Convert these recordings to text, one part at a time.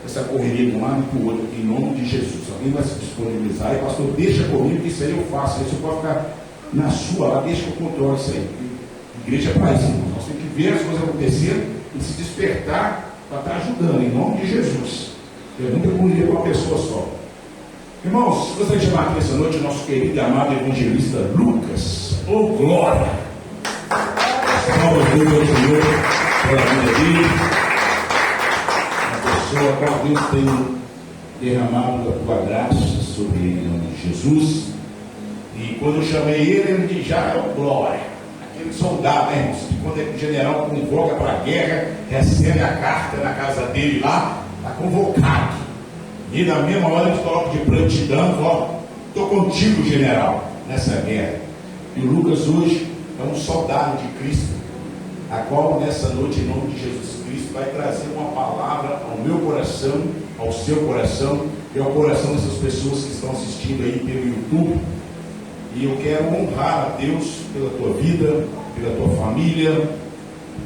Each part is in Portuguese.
essa correria de um lado e para o outro, em nome de Jesus. Alguém vai se disponibilizar e, pastor, deixa comigo que isso aí eu faço. Isso pode ficar na sua lá, deixa que eu controle isso aí. Igreja é para isso, irmãos. Nós temos que ver as coisas acontecendo e se despertar para estar ajudando, em nome de Jesus. Eu nunca correria para uma pessoa só. Irmãos, gostaria de chamar aqui essa noite o nosso querido e amado evangelista Lucas. Oh, glória! Salve Deus ao Senhor pela vida dele. Uma pessoa a qual Deus tem derramado a tua graça sobre ele, em nome de Jesus. E quando eu chamei ele disse: já é o glória. Aquele soldado, né, irmãos, que quando o general convoca para a guerra, recebe a carta na casa dele lá, está convocado. E na mesma hora eles colocam de prontidão, ó, estou contigo, general, nessa guerra. E o Lucas hoje é um soldado de Cristo, a qual nessa noite, em nome de Jesus Cristo, vai trazer uma palavra ao meu coração, ao seu coração e ao coração dessas pessoas que estão assistindo aí pelo YouTube. E eu quero honrar a Deus pela tua vida, pela tua família,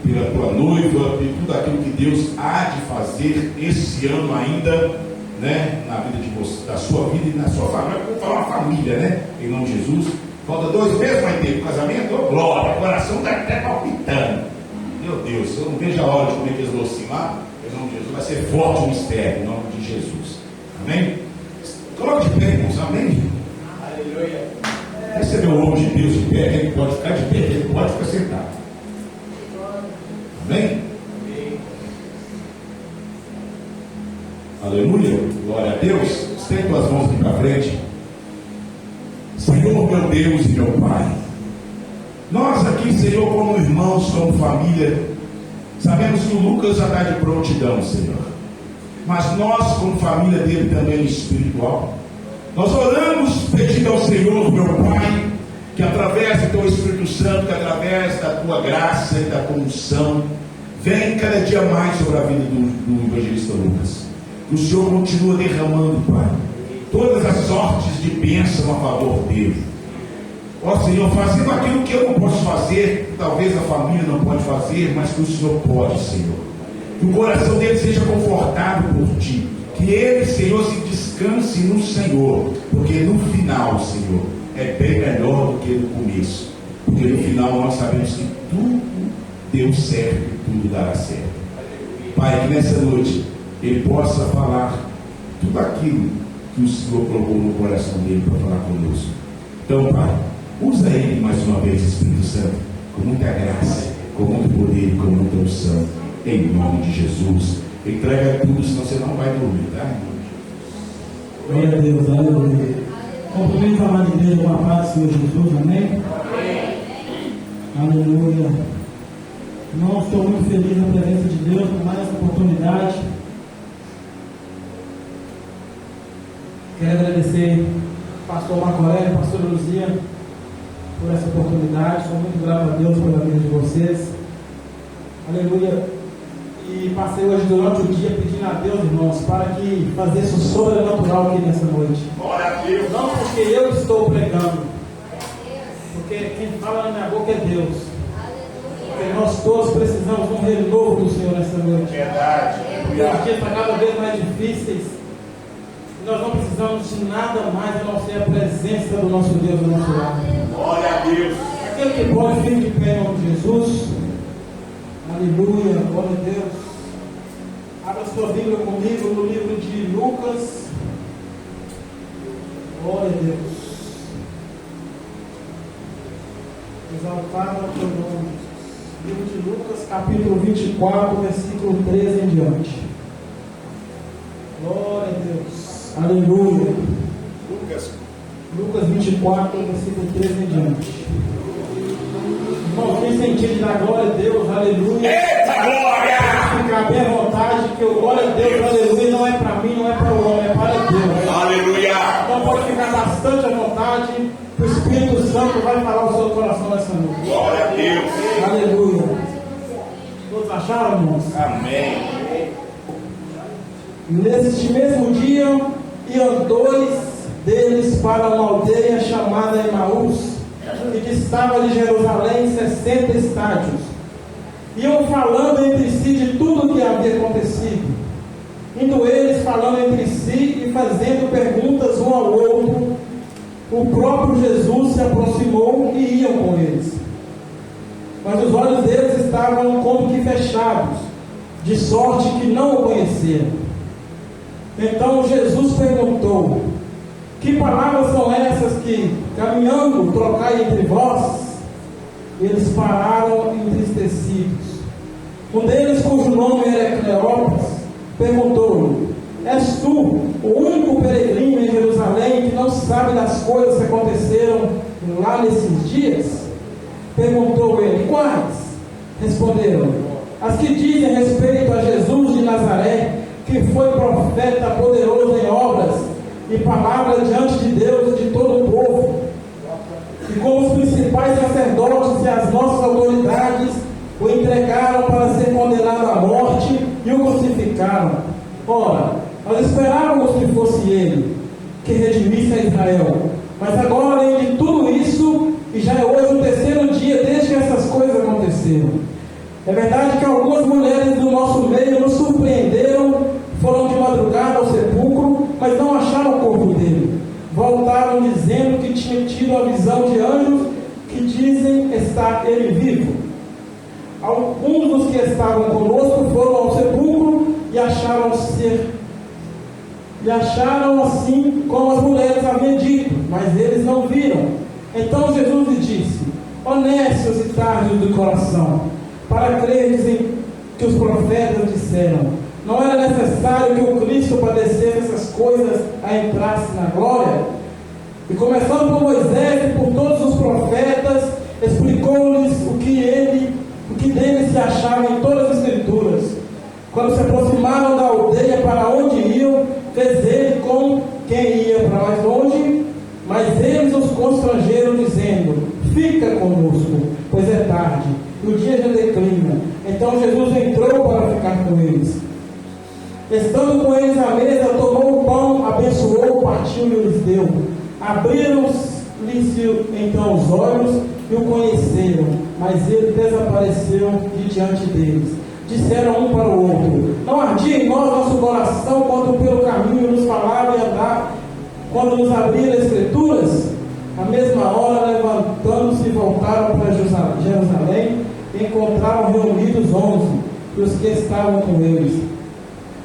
pela tua noiva, por tudo aquilo que Deus há de fazer esse ano ainda, né, na vida de você, da sua vida e na sua família. Vamos falar uma família, né? Em nome de Jesus. Falta 2 meses, vai ter o casamento. Oh, glória, o coração está até palpitando. Meu Deus, eu não vejo a hora de comer aqueles docinhos lá. Em nome de Jesus, vai ser forte o mistério, em nome de Jesus. Amém? Coloque de pé, irmãos. Amém? Aleluia. Recebeu o homem de Deus de pé, ele pode ficar de pé, ele pode ficar sentado. Amém? Aleluia, glória a Deus. Estende tuas mãos aqui para frente. Senhor, meu Deus e meu Pai, nós aqui, Senhor, como irmãos, como família, sabemos que o Lucas já está de prontidão, Senhor, mas nós, como família dele também espiritual, nós oramos pedindo ao Senhor, meu Pai, que através do teu Espírito Santo, que através da tua graça e da condução, vem cada dia mais sobre a vida do evangelista Lucas. Que o Senhor continua derramando, Pai, todas as sortes de bênção a favor dele. Ó Senhor, fazendo aquilo que eu não posso fazer, talvez a família não pode fazer, mas que o Senhor pode, Senhor. Que o coração dele seja confortado por Ti. Que ele, Senhor, se descanse no Senhor. Porque no final, Senhor, é bem melhor do que no começo. Porque no final nós sabemos que tudo deu certo e tudo dará certo. Pai, que nessa noite ele possa falar tudo aquilo que o Senhor colocou no coração dele para falar conosco. Então, Pai, usa ele mais uma vez, Espírito Santo, com muita graça, com muito poder e com muita unção, em nome de Jesus. Entrega tudo, senão você não vai dormir, tá? Glória a Deus, aleluia. Cumprimento a amada igreja com a paz do Senhor Jesus, amém? Aleluia. Irmão, estou muito feliz na presença de Deus por mais essa oportunidade. Quero agradecer ao pastor Marco Aurélio, pastor Luzia, por essa oportunidade. Sou muito grato a Deus pela vida de vocês. Aleluia. E passei hoje durante o dia pedindo a Deus, irmãos, para que fizesse o sobrenatural aqui nessa noite. Glória a Deus. Não porque eu estou pregando, porque quem fala na minha boca é Deus. Porque nós todos precisamos de um renovo do Senhor nessa noite. Verdade. Os dias estão cada vez mais difíceis. Nós não precisamos de nada mais a não ser a presença do nosso Deus do nosso lado. Glória a Deus. Aquele que pode vir de pé em nome de Jesus. Aleluia, glória a Deus. Abra sua Bíblia comigo no livro de Lucas. Glória a Deus. Exaltado pelo nome de Jesus. Livro de Lucas, capítulo 24, versículo 13 em diante. Glória a Deus. Aleluia. Lucas 24, versículo 13 em diante. Irmão, tem sentido de dar glória a Deus, aleluia. Eita glória! Ficar bem à vontade, que o glória a Deus, aleluia, não é para mim, não é para o homem, é para Deus. Aleluia! Então pode ficar bastante à vontade, o Espírito Santo vai falar o seu coração nessa noite. Glória a Deus! Aleluia. Todos acharam, irmãos? Amém. Neste mesmo dia, iam 2 deles para uma aldeia chamada Emaús, que distava de Jerusalém 60 estádios. Iam falando entre si de tudo o que havia acontecido. Indo eles falando entre si e fazendo perguntas um ao outro, o próprio Jesus se aproximou e iam com eles. Mas os olhos deles estavam como que fechados, de sorte que não o conheceram. Então Jesus perguntou: que palavras são essas que, caminhando, trocai entre vós? Eles pararam entristecidos. Um deles, cujo nome era Cleópas, perguntou-lhe: és tu o único peregrino em Jerusalém que não sabe das coisas que aconteceram lá nesses dias? Perguntou ele: quais? Responderam: as que dizem respeito a Jesus de Nazaré, que foi profeta poderoso em obras e palavras diante de Deus e de todo o povo, e como os principais sacerdotes e as nossas autoridades o entregaram para ser condenado à morte e o crucificaram. Ora, nós esperávamos que fosse ele que redimisse a Israel, mas agora, além de tudo isso, e já é hoje o terceiro dia desde que essas coisas aconteceram. É verdade que algumas mulheres do nosso meio nos surpreenderam, foram de madrugada ao sepulcro, mas não acharam o corpo dele. Voltaram dizendo que tinham tido a visão de anjos que dizem estar ele vivo. Alguns dos que estavam conosco foram ao sepulcro e acharam assim como as mulheres haviam dito, mas eles não viram. Então Jesus lhe disse: honestos e tardios do coração, para creres em que os profetas disseram, não era necessário que o Cristo padecesse essas coisas a entrasse na glória? E começando por Moisés e por todos os profetas, explicou-lhes o que dele se achava em todas as escrituras. Quando se aproximaram da aldeia para onde iam, fez ele com quem ia para mais longe, mas eles os constrangeram, dizendo: fica conosco, pois é tarde, e o dia já declina. Então Jesus entrou para ficar com eles. Estando com eles à mesa, tomou o pão, abençoou, partiu e lhes deu. Abriram-lhes então os olhos e o conheceram, mas ele desapareceu de diante deles. Disseram um para o outro: não ardia em nós nosso coração quando pelo caminho nos falava e andava, quando nos abria as Escrituras? À mesma hora, levantando-se, voltaram para Jerusalém e encontraram reunidos 11, e os que estavam com eles,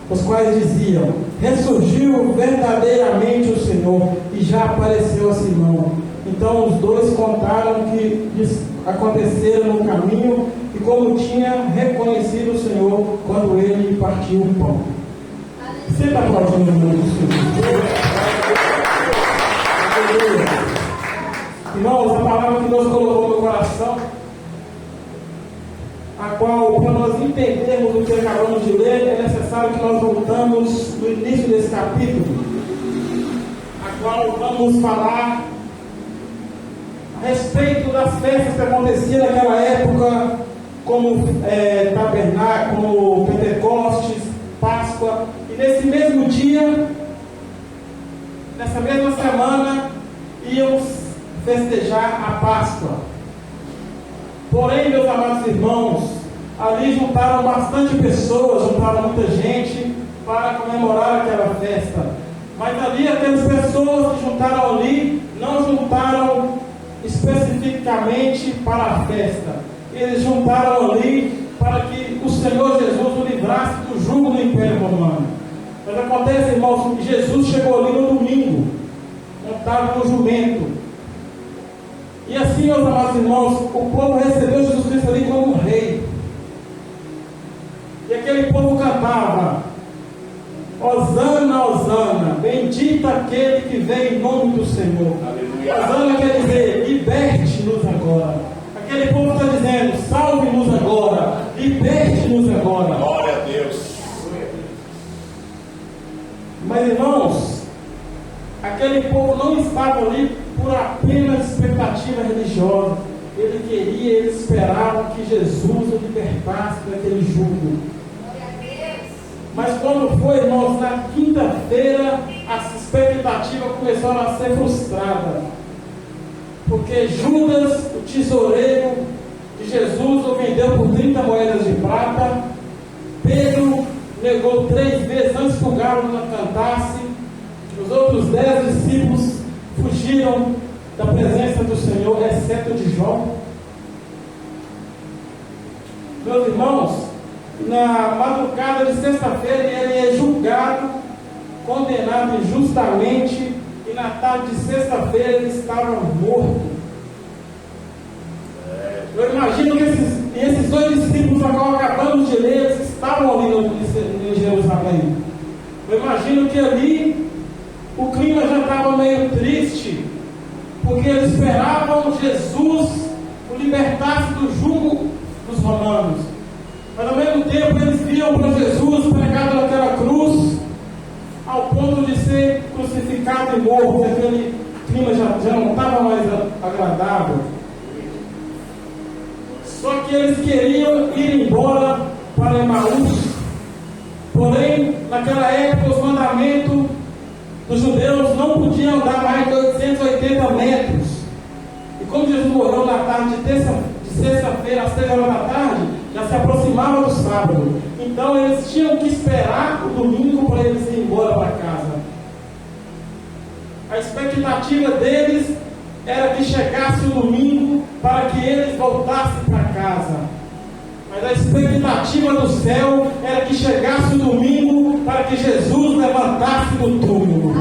os quais diziam: ressurgiu verdadeiramente o Senhor e já apareceu a Simão. Então os dois contaram o que aconteceram no caminho e como tinha reconhecido o Senhor quando ele partiu o pão. Você está aplaudindo o nome do Senhor? Irmãos, a palavra que Deus colocou no coração, a qual, para nós entendermos o que acabamos de ler, é necessário que nós voltamos no início desse capítulo, a qual vamos falar a respeito das festas que aconteciam naquela época, como tabernáculo, como Pentecostes, Páscoa. E nesse mesmo dia, nessa mesma semana, íamos festejar a Páscoa. Porém, meus amados irmãos, ali juntaram bastante pessoas, juntaram muita gente para comemorar aquela festa. Mas ali aquelas pessoas que juntaram ali, não juntaram especificamente para a festa. Eles juntaram ali para que o Senhor Jesus o livrasse do jugo do Império Romano. Mas acontece, irmãos, que Jesus chegou ali no domingo, montado no jumento. E assim, meus amados irmãos, o povo recebeu Jesus Cristo ali como um rei. E aquele povo cantava: Hosana, Hosana, bendito aquele que vem em nome do Senhor. Aleluia. Hosana quer dizer: liberte-nos agora. Aquele povo está dizendo: salve-nos agora, liberte-nos agora. Glória a Deus. Mas, irmãos, aquele povo não estava ali por apenas expectativa religiosa. Eles esperavam que Jesus o libertasse daquele jugo. Mas quando foi, irmãos, na quinta-feira, as expectativas começaram a ser frustradas. Porque Judas, o tesoureiro de Jesus, o vendeu por 30 moedas de prata. Pedro negou 3 vezes antes que o galo outros 10 discípulos fugiram da presença do Senhor, exceto de João. Meus irmãos, na madrugada de sexta-feira ele é julgado, condenado injustamente, e na tarde de sexta-feira ele estava morto. Eu imagino que esses 2 discípulos, agora acabamos de ler, eles estavam ali em Jerusalém. Eu imagino que ali o clima já estava meio triste, porque eles esperavam Jesus o libertasse do jugo dos romanos. Mas ao mesmo tempo eles viam para Jesus pregado naquela cruz, ao ponto de ser crucificado e morto. Aquele clima já não estava mais agradável. Só que eles queriam ir embora para Emaús. Porém, naquela época, os mandamentos dos judeus não podiam andar mais de 880 metros. E como Jesus morreu na tarde de sexta-feira, às 3 horas da tarde, já se aproximava do sábado. Então, eles tinham que esperar o domingo para eles ir embora para casa. A expectativa deles era que chegasse o domingo para que eles voltassem para casa. Mas a expectativa do céu era que chegasse o domingo para que Jesus levantasse do túmulo.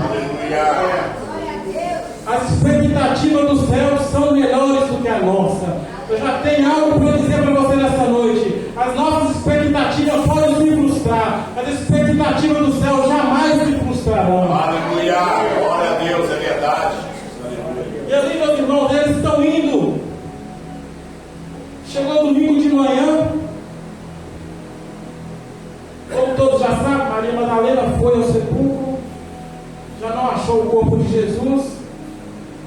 As expectativas do céu são melhores do que a nossa. Eu já tenho algo para dizer para você nessa noite. As nossas expectativas podem se frustrar, mas as expectativas do céu jamais se frustrarão. Aleluia! Glória a Deus, é verdade. E ali, meus irmãos, eles estão indo. Chegou domingo de manhã. Como todos já sabem, Maria Madalena foi ao sepulcro, já não achou o corpo de Jesus.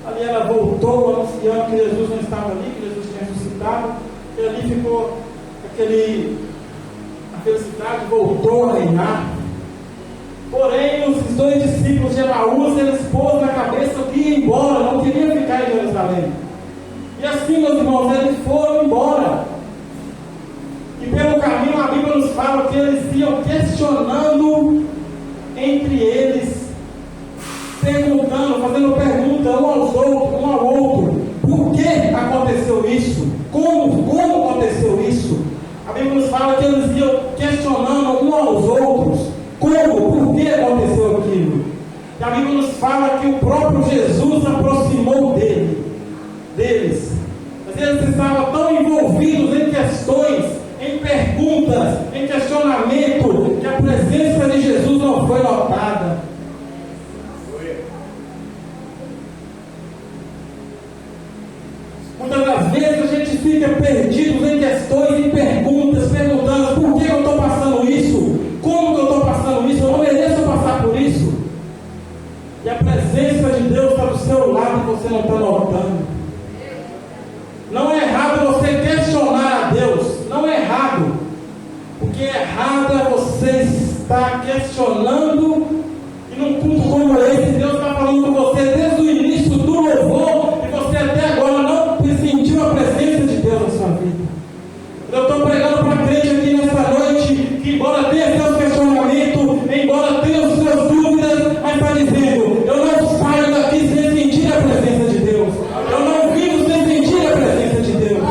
Ali ela voltou anunciando que Jesus não estava ali, que Jesus tinha ressuscitado. E ali ficou a felicidade voltou a reinar. Porém, os 2 discípulos de Emaús, eles pôs na cabeça que ia embora, não queriam ficar em Jerusalém. E assim, meus irmãos, eles foram embora. E pelo caminho a Bíblia nos fala que eles iam questionando entre eles, perguntando, fazendo pergunta um ao outro, por que aconteceu isso? Como aconteceu isso? A Bíblia nos fala que eles iam questionando um aos outros, por que aconteceu aquilo? E a Bíblia nos fala que o próprio Jesus aproximou deles. Mas eles estavam tão envolvidos em questões, em perguntas, em questionamento, que a presença de Jesus não foi notada. Muitas das vezes a gente fica perdido em questões, em perguntas, perguntando por que eu estou passando isso? Como que eu estou passando isso? Eu não mereço passar por isso. E a presença de Deus está do seu lado e você não está notando. Não é errado você questionar a Deus. Não é errado. O que é errado é você estar questionando, e num culto como esse, Deus está falando com você desde o início do louvor, e você até agora não sentiu a presença de Deus na sua vida. Eu estou pregando para a crente aqui nessa noite, que embora tenha seus questionamentos, embora tenha suas dúvidas, mas está dizendo, eu não saio daqui sem sentir a presença de Deus. Eu não vivo sem sentir a presença de Deus.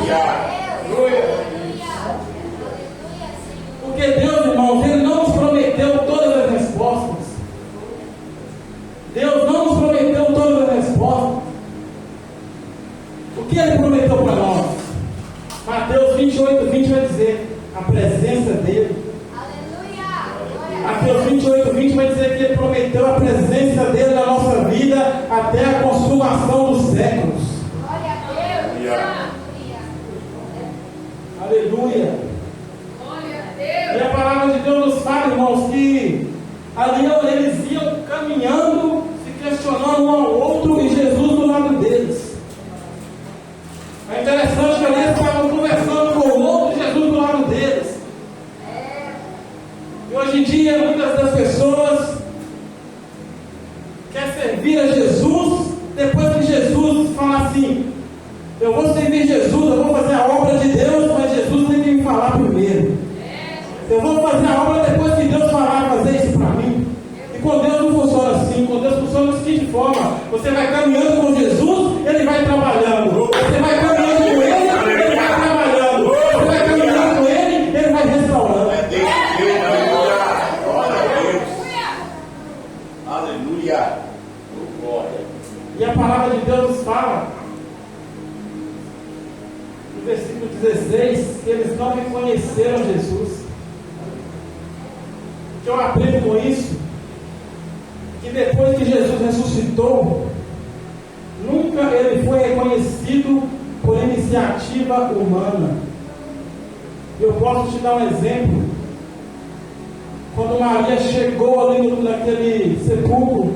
Porque Deus, irmãos, Ele não nos prometeu todas as respostas. Deus não nos prometeu todas as respostas. O que Ele prometeu para nós? Mateus 28:20 vai dizer a presença dEle. Mateus 28:20 vai dizer que Ele prometeu a presença dEle na nossa vida até a consumação dos séculos. Glória a Deus. Aleluia. Glória a Deus. E a palavra de Deus nos fala, irmãos, que ali eles iam caminhando, se questionando um ao outro, e Jesus do lado deles. É interessante que eles estavam conversando com o outro, e Jesus do lado deles. E hoje em dia, muitas das pessoas querem servir a Jesus, depois que Jesus fala assim, eu vou servir Jesus, eu vou fazer a obra de Deus, mas Jesus tem que me falar primeiro. Eu vou fazer a obra depois que Deus falar fazer isso para mim. E com Deus não funciona assim. Com Deus funciona o seguinte: trabalhando. Você vai caminhando com ele, ele vai trabalhando. Você vai caminhando com ele, ele vai restaurando. Aleluia. E a palavra de Deus nos fala, no versículo 16, que eles não reconheceram Jesus. O que eu aprendo com isso? Que depois que Jesus ressuscitou, nunca ele foi reconhecido por iniciativa humana. Eu posso te dar um exemplo. Quando Maria chegou ali naquele sepulcro,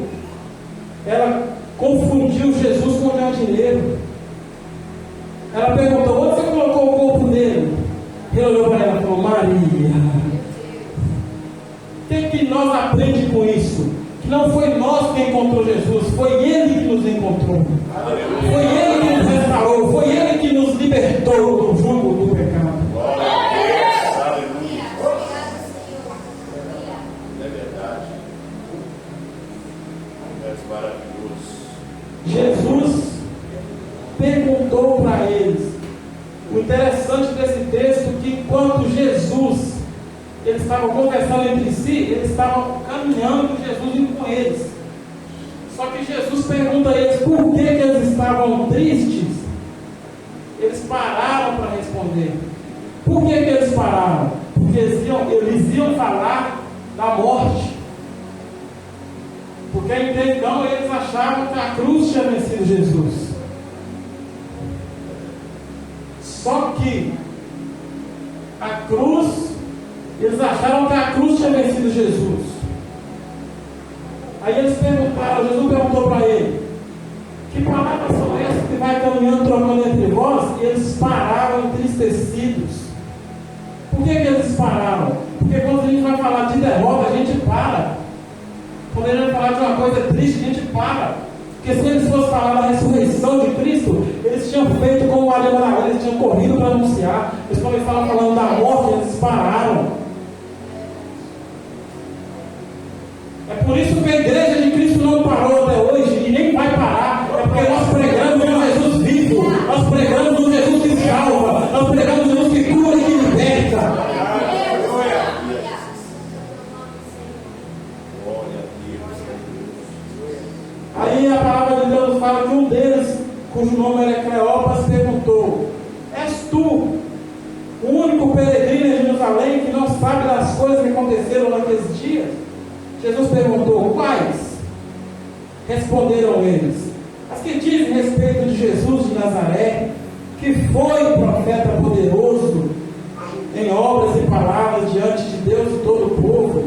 ela confundiu Jesus com o jardineiro. Ela perguntou: onde você colocou o corpo dele? Ele olhou para ela e falou: Maria. O que nós aprendemos com isso? Que não foi nós que encontrou Jesus, foi Ele que nos encontrou. Foi Ele que nos restaurou, foi Ele que nos libertou do jugo do pecado. É verdade. É maravilhoso. Jesus perguntou para eles. O interessante desse texto é que enquanto eles estavam conversando entre si, eles estavam caminhando com Jesus indo com eles. Só que Jesus pergunta a eles por que eles estavam tristes. Eles pararam para responder. Por que eles pararam? Porque eles iam falar da morte. Porque até então eles achavam que a cruz tinha vencido Jesus. Só que eles acharam que a cruz tinha vencido Jesus. Aí eles perguntaram, Jesus perguntou para ele: que palavras são essas que vai caminhando, trocando entre vós? E eles pararam entristecidos. Por que eles pararam? Porque quando a gente vai falar de derrota, a gente para. Quando a gente vai falar de uma coisa triste, a gente para. Porque se eles fossem falar da ressurreição de Cristo, eles tinham feito como Maria Madalena, eles tinham corrido para anunciar. Mas quando eles estavam falando da morte, eles pararam. É por isso que a igreja de Cristo não parou até hoje e nem vai parar. É porque nós pregamos um Jesus vivo, nós pregamos um Jesus que salva, nós pregamos um Jesus que cura e que liberta. Aí a palavra de Deus fala que um deles, cujo nome era Cleopas, perguntou: és tu o único peregrino em Jerusalém que não sabe das coisas que aconteceram naqueles dias? Jesus perguntou: quais? Responderam eles: as que dizem respeito de Jesus de Nazaré, que foi profeta poderoso em obras e palavras diante de Deus e todo o povo,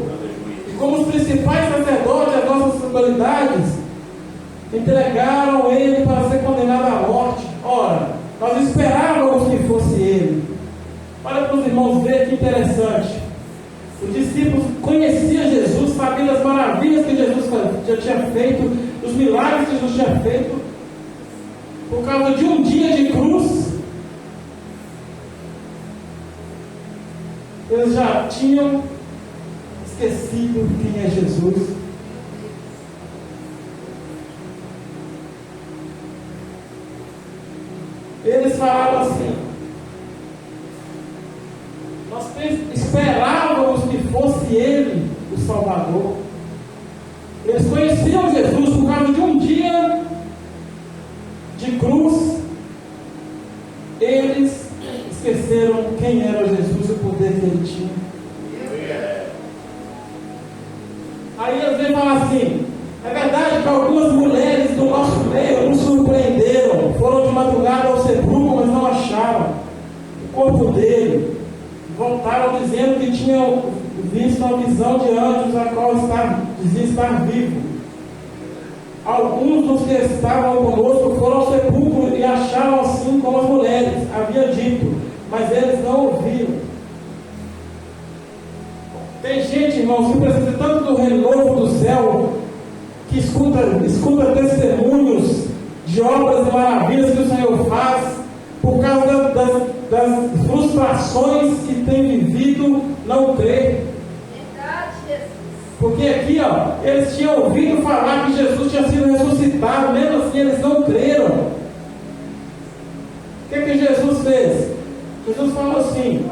e como os principais sacerdotes das nossas autoridades entregaram ele para ser condenado à morte. Ora, nós esperávamos que fosse ele. Olha para os irmãos ver que interessante. Os discípulos conheciam Jesus, sabiam das maravilhas que Jesus já tinha feito, dos milagres que Jesus tinha feito. Por causa de um dia de cruz, eles já tinham esquecido quem é Jesus. Eles falaram assim: nós esperávamos que fosse ele o Salvador. Eles conheciam Jesus por causa de um dia de cruz. Eles esqueceram quem era Jesus e o poder que ele tinha. Aí eles vêm falar assim: é verdade que algumas mulheres do nosso meio nos surpreenderam, foram de madrugada ao sepulcro, mas não acharam o corpo dele. Voltaram dizendo que tinham visto uma visão de anjos, a qual dizia estar vivo. Alguns dos que estavam conosco foram ao sepulcro e acharam assim como as mulheres haviam dito, mas eles não ouviram. Tem gente, irmãos, que precisa tanto do renovo do céu, que escuta testemunhos de obras e maravilhas que o Senhor faz, por causa das frustrações que tem vivido, não crê. Porque aqui, eles tinham ouvido falar que Jesus tinha sido ressuscitado, mesmo assim eles não creram. que Jesus fez? Jesus falou assim: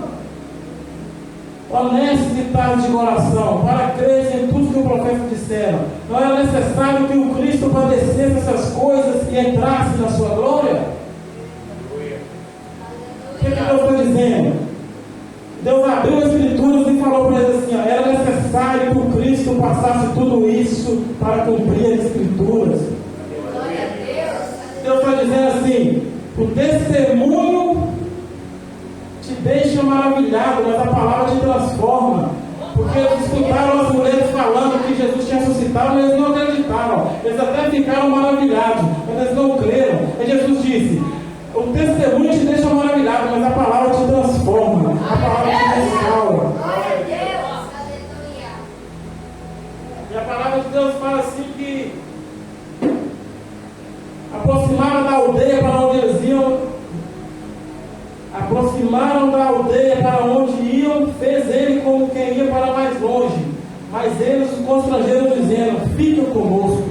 honestos e tardos de coração, para crer em tudo que o profeta disseram. Não era necessário que o Cristo padecesse essas coisas e entrasse na sua glória? O que Deus está dizendo? Deus abriu as Escrituras e falou para eles assim: era necessário que o Cristo passasse tudo isso para cumprir as Escrituras. Deus está dizendo assim: o testemunho te deixa maravilhado, mas a palavra te transforma. Porque eles escutaram as mulheres falando que Jesus tinha ressuscitado, mas eles não acreditaram. Eles até ficaram maravilhados, mas eles não creram. E Jesus disse: o testemunho te deixa maravilhado, mas a palavra te transforma. A palavra te restaura. E a palavra de Deus fala assim que aproximaram da aldeia para onde eles iam. Aproximaram da aldeia para onde iam, fez ele como quem ia para mais longe. Mas eles os constrangeram dizendo: fiquem conosco.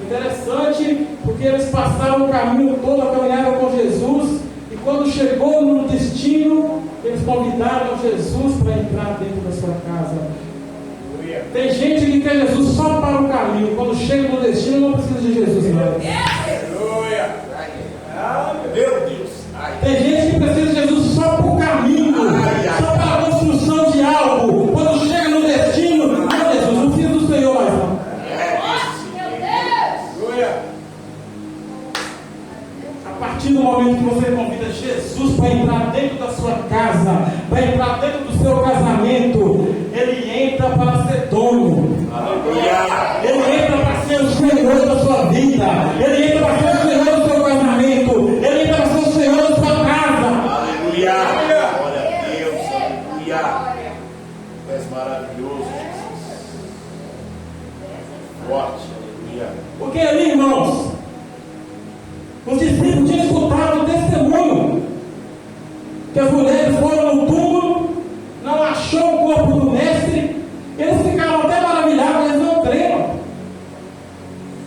Interessante, porque eles passaram o caminho todo, caminharam com Jesus, e quando chegou no destino, eles convidaram Jesus para entrar dentro da sua casa. Tem gente que quer Jesus só para o caminho, quando chega no destino não precisa de Jesus não. Aleluia! Meu Deus! Tem gente que precisa de Jesus só para o caminho, só para a construção de algo. Quando chega no destino, não, Jesus, não precisa do Senhor mais não. A partir do momento que você convida Jesus para entrar dentro da sua casa, para entrar dentro do seu casamento, ele entra para ser dono. Ele entra para ser o Senhor da sua vida. Ele entra para ser o Senhor do seu casamento. Ele entra para ser o Senhor da sua casa. Aleluia! Glória a Deus! Aleluia! Tu és maravilhoso, Jesus. Forte, aleluia! Porque ali, irmãos, os discípulos tinham escutado o testemunho que as mulheres foram no túmulo, não achou o corpo do mestre, eles ficaram até maravilhados, eles não creram.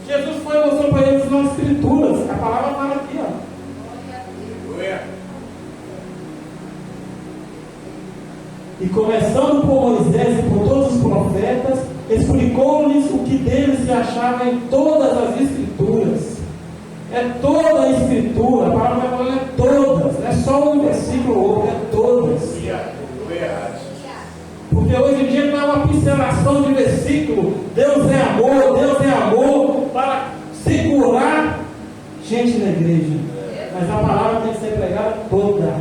Jesus foi e mostrou para eles nas Escrituras, a palavra fala aqui, ó. E começando por Moisés e por todos os profetas, explicou-lhes o que deles se achava em todas as Escrituras. É toda a Escritura, a palavra vai falando é todas, não é só um versículo ou outro, é todas. Porque hoje em dia não é uma pincelação de versículo, Deus é amor, para segurar gente na igreja. Mas a palavra tem que ser pregada toda.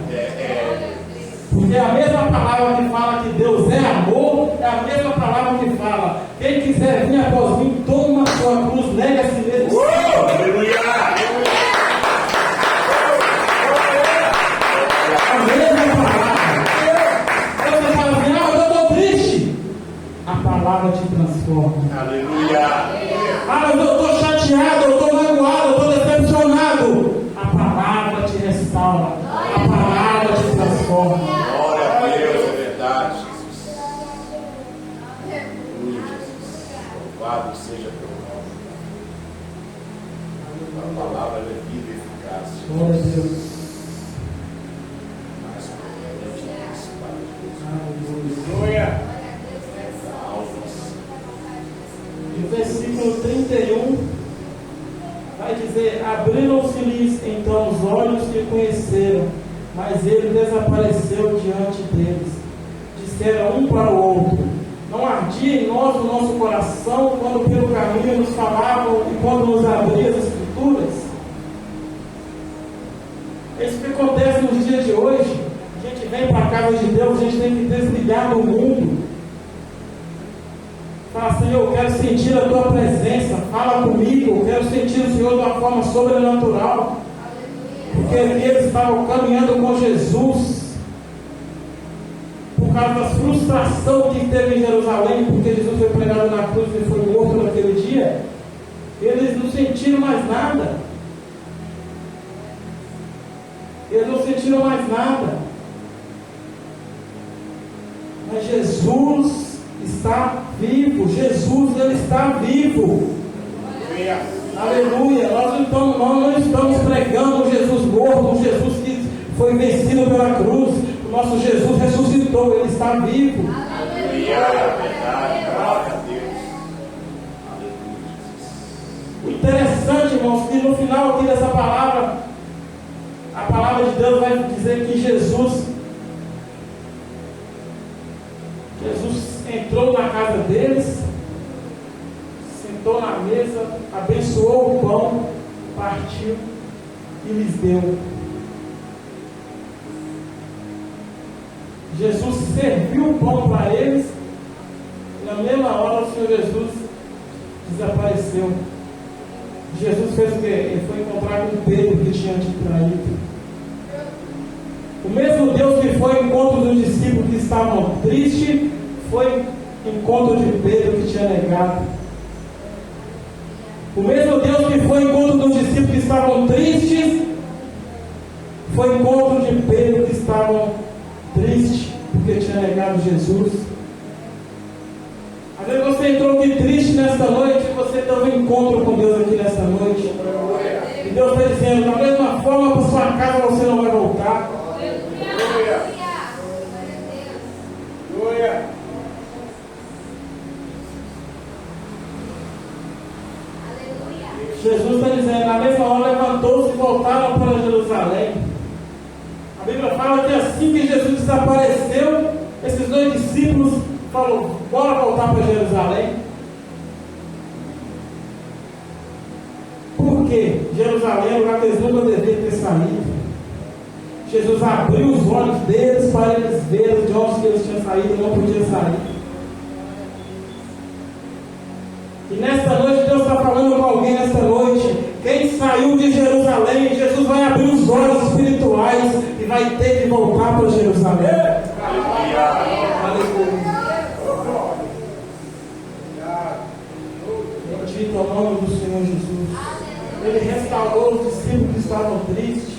Porque a mesma palavra que fala que Deus é amor, é a mesma palavra que fala: quem quiser vir após mim, toma a sua cruz, nega a si mesmo. Aleluia! A mesma palavra. Você fala assim: ah, eu estou triste. A palavra te transforma. Aleluia! Ah, eu estou chateado, eu estou magoado, eu estou decepcionado. A palavra te restaura. A palavra te transforma. Glória a Deus, é verdade, Jesus. Aleluia, Jesus. Louvado seja teu nome. A palavra é vida e eficaz. Glória a Deus. Mais potente que a espada de Deus. Aleluia. Alvos. E o versículo 31 vai dizer: abriram-se-lhes então os olhos que conheceram, mas ele desapareceu diante deles. Disseram um para o outro: não ardia em nós o nosso coração quando pelo caminho nos falavam e quando nos abria as Escrituras? É isso que acontece nos dias de hoje. A gente vem para a casa de Deus, a gente tem que desligar do mundo. Fala: Senhor, eu quero sentir a tua presença, fala comigo, eu quero sentir o Senhor de uma forma sobrenatural. Porque eles estavam caminhando com Jesus por causa da frustração que teve em Jerusalém, porque Jesus foi pregado na cruz e foi morto naquele dia. Eles não sentiram mais nada. Eles não sentiram mais nada. Mas Jesus está vivo. Jesus, ele está vivo. Aleluia. Nós não estamos pregando um Jesus morto, um Jesus que foi vencido pela cruz. O nosso Jesus ressuscitou, Ele está vivo. O interessante, irmãos, que no final aqui dessa palavra, a palavra de Deus vai dizer que Jesus entrou na casa deles, sentou na mesa, abençoou o pão, partiu e lhes deu. Jesus serviu o pão para eles e na mesma hora o Senhor Jesus desapareceu. Jesus fez o quê? Ele foi encontrar com Pedro que tinha te traído. O mesmo Deus que foi ao encontro dos discípulos que estavam tristes, foi ao encontro de Pedro que tinha negado. O mesmo Deus que foi ao encontro dos discípulos que estavam tristes, foi ao encontro de Pedro que estavam tristes porque tinha negado Jesus. Às vezes você entrou aqui triste nesta noite, você teve um encontro com Deus aqui nesta noite. E Deus está dizendo, da mesma forma para sua casa você não vai voltar. Jesus está dizendo, na mesma hora levantou-se e voltaram para Jerusalém. A Bíblia fala que assim que Jesus desapareceu, esses dois discípulos falaram, bora voltar para Jerusalém. Por quê? Jerusalém é o lugar que eles nunca deveriam ter saído. Jesus abriu os olhos deles para eles verem de onde eles tinham saído e não podiam sair. E nesta noite Deus está falando com alguém nesta noite. Quem saiu de Jerusalém, Jesus vai abrir os olhos espirituais e vai ter que voltar para Jerusalém. Bendito é o nome do Senhor Jesus. Ele restaurou os discípulos que estavam tristes.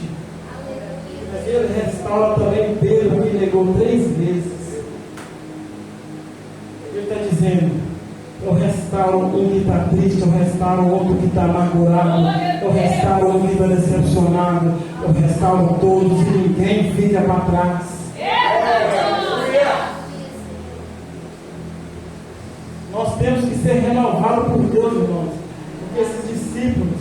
Mas Ele restaura também Pedro, que negou 3 vezes. Ele está dizendo, eu restauro um que está triste, eu restauro outro que está amargurado, eu restauro um que está decepcionado, eu restauro todos e ninguém fica para trás. Nós temos que ser renovados por Deus, irmãos, porque esses discípulos,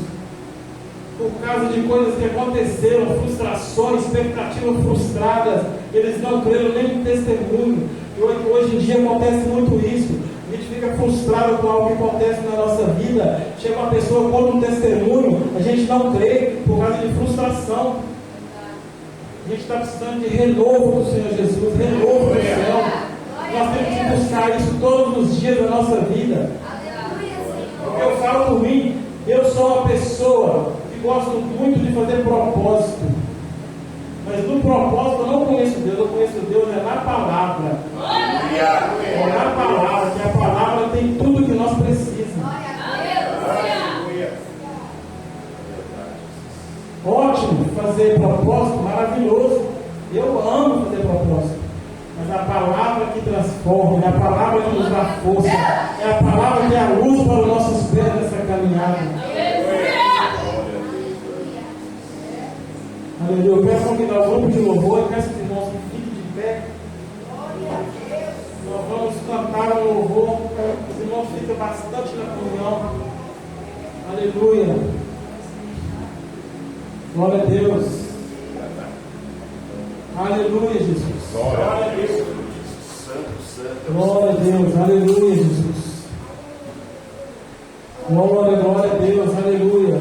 por causa de coisas que aconteceram, frustrações, expectativas frustradas, eles não creram nem em testemunho. E hoje em dia acontece muito isso. A gente fica frustrado com algo que acontece na nossa vida. Chega uma pessoa, conta um testemunho, a gente não crê por causa de frustração. A gente está precisando de renovo do Senhor Jesus, renovo do céu. Nós temos que buscar isso todos os dias da nossa vida. Porque eu falo por mim, eu sou uma pessoa que gosto muito de fazer propósito. Mas no propósito eu não conheço Deus, eu conheço Deus na palavra. É na palavra, que a palavra tem tudo que nós precisamos. Ótimo fazer propósito, maravilhoso. Eu amo fazer propósito. Mas a palavra que transforma, é a palavra que nos dá força, é a palavra que é a luz para os nossos pés nessa caminhada. Aleluia. Eu peço convidar o grupo de louvor, eu peço que os irmãos fiquem de pé. Nós vamos cantar o louvor. Os irmãos ficam bastante na comunhão. Aleluia. Glória a Deus. Aleluia, Jesus. Glória a Deus. Santo, santo. Glória a Deus. Aleluia, Jesus. Glória, glória a Deus. Aleluia.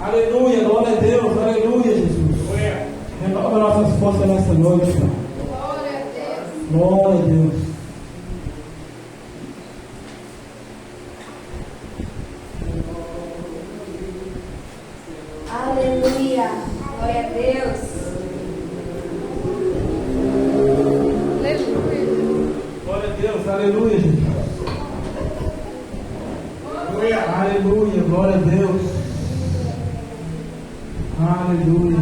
Aleluia, glória a Deus, aleluia, Jesus. Renova nossas forças nessa noite, Pai. Glória a Deus. Aleluia, glória a Deus. Glória a Deus, aleluia, Jesus. Aleluia, glória a Deus. Aleluia.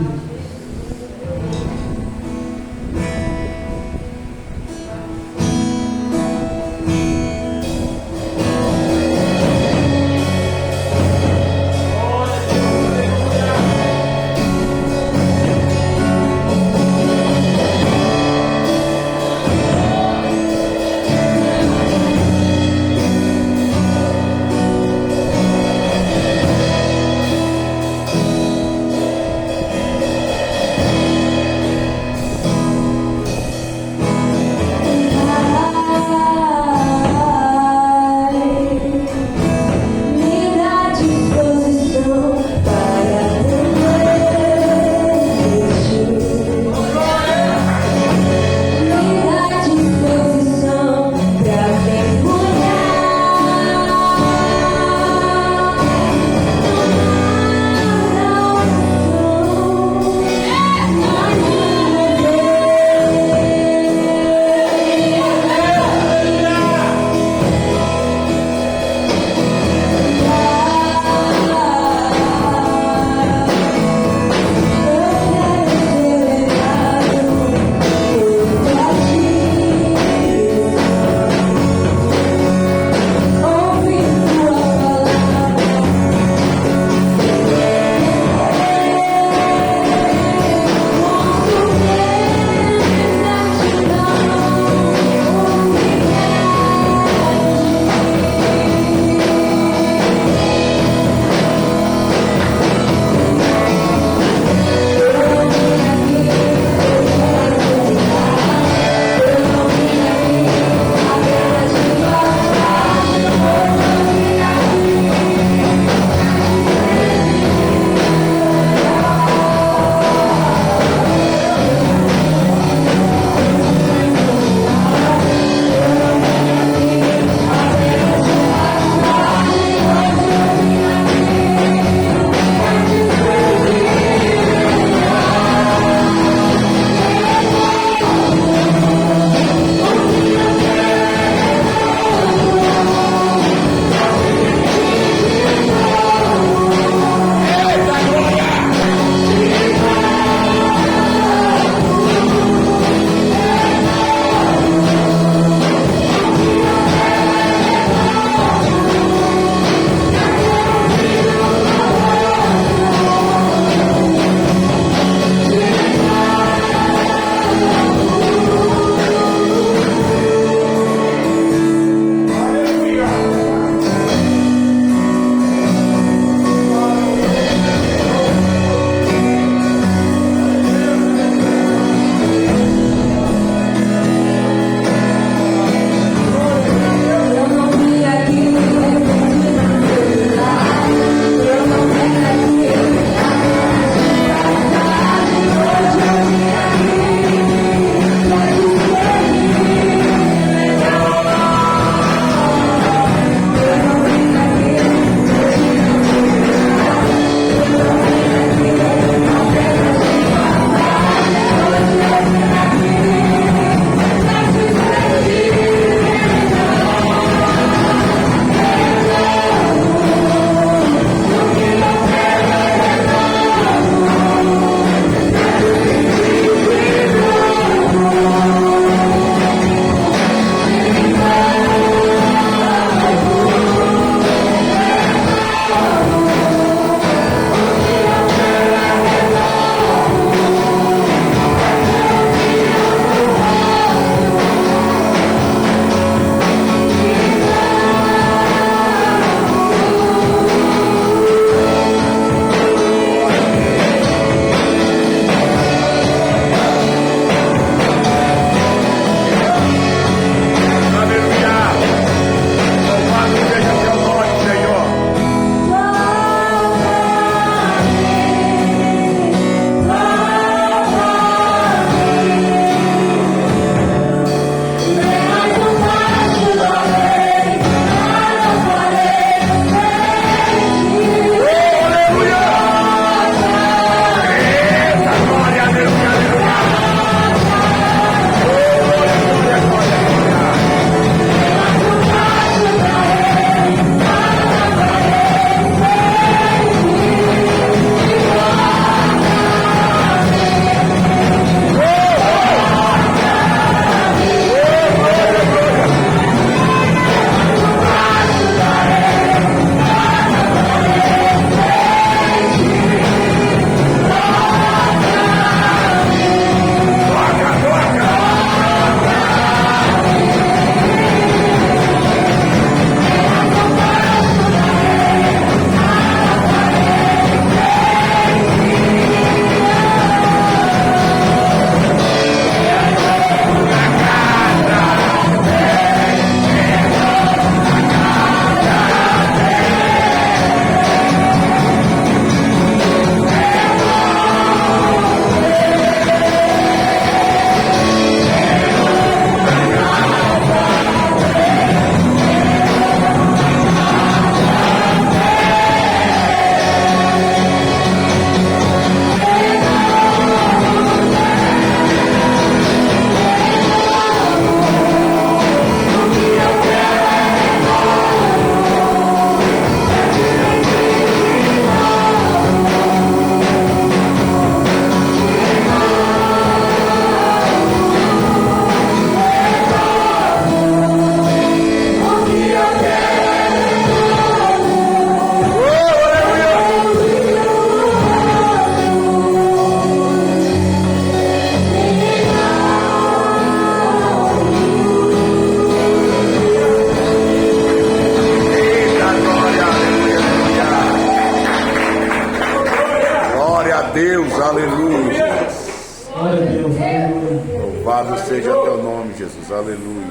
Jesus, aleluia.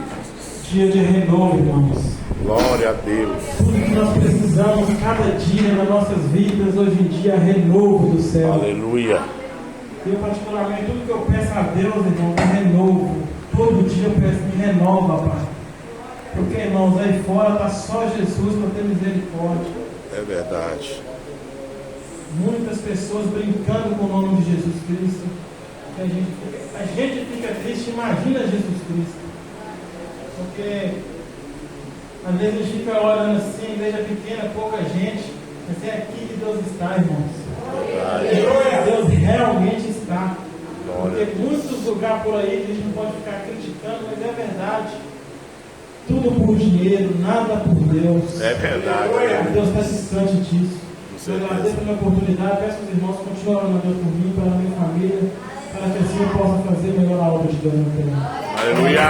Dia de renovo, irmãos. Glória a Deus. Tudo que nós precisamos cada dia nas nossas vidas, hoje em dia, é renovo do céu. Aleluia. Eu, particularmente, tudo que eu peço a Deus, irmão, é renovo. Todo dia eu peço, me renova, Pai. Porque, irmãos, aí fora está só Jesus para ter misericórdia. É verdade. Muitas pessoas brincando com o nome de Jesus Cristo. A gente fica triste, imagina Jesus Cristo. Porque às vezes a gente fica olhando assim, igreja pequena, pouca gente, mas é aqui que Deus está, irmãos. Deus realmente está. Porque muitos lugares por aí que a gente não pode ficar criticando, mas é verdade. Tudo por dinheiro, nada por Deus. É verdade. Deus está distante disso. Com Eu certeza. agradeço pela oportunidade, peço aos irmãos que continuem orando a Deus por mim, pela minha família, para que assim eu possa fazer melhor a obra de Deus na terra. Aleluia.